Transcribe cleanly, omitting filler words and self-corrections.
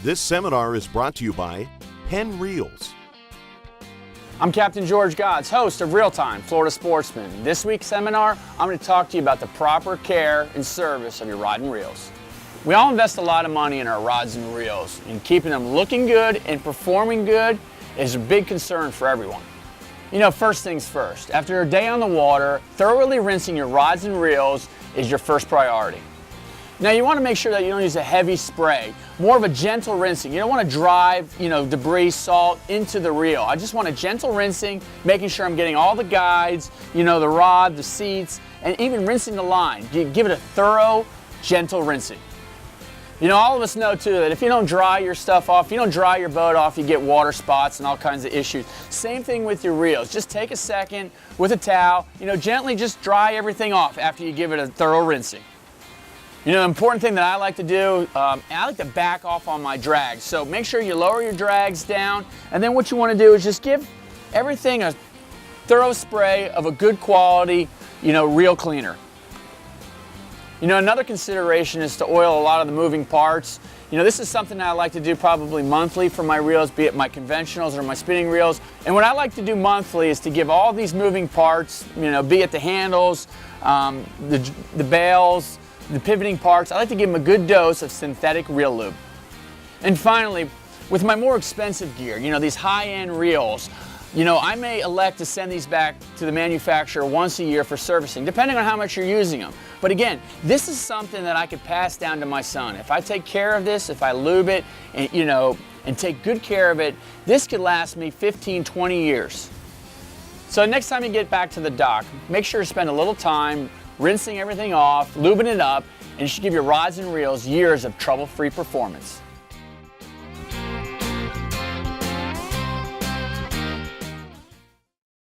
This seminar is brought to you by Penn Reels. I'm Captain George Gozdz, host of Time Florida Sportsman. This week's seminar, I'm going to talk to you about the proper care and service of your rod and reels. We all invest a lot of money in our rods and reels, and keeping them looking good and performing good is a big concern for everyone. You know, first things first, after a day on the water, thoroughly rinsing your rods and reels is your first priority. Now you want to make sure that you don't use a heavy spray, more of a gentle rinsing. You don't want to drive, debris, salt into the reel. I just want a gentle rinsing, making sure I'm getting all the guides, the rod, the seats, and even rinsing the line. Give it a thorough, gentle rinsing. All of us know too that if you don't dry your stuff off, if you don't dry your boat off, you get water spots and all kinds of issues. Same thing with your reels. Just take a second with a towel, gently just dry everything off after you give it a thorough rinsing. The important thing that I like to do, I like to back off on my drags. So make sure you lower your drags down, and then what you want to do is just give everything a thorough spray of a good quality, reel cleaner. Another consideration is to oil a lot of the moving parts. This is something that I like to do probably monthly for my reels, be it my conventionals or my spinning reels. And what I like to do monthly is to give all these moving parts, be it the handles, the bails, the pivoting parts, I like to give them a good dose of synthetic reel lube. And finally, with my more expensive gear, these high-end reels, I may elect to send these back to the manufacturer once a year for servicing, depending on how much you're using them. But again, this is something that I could pass down to my son. If I take care of this, if I lube it, and take good care of it, this could last me 15, 20 years. So next time you get back to the dock, make sure to spend a little time rinsing everything off, lubing it up, and it should give your rods and reels years of trouble-free performance.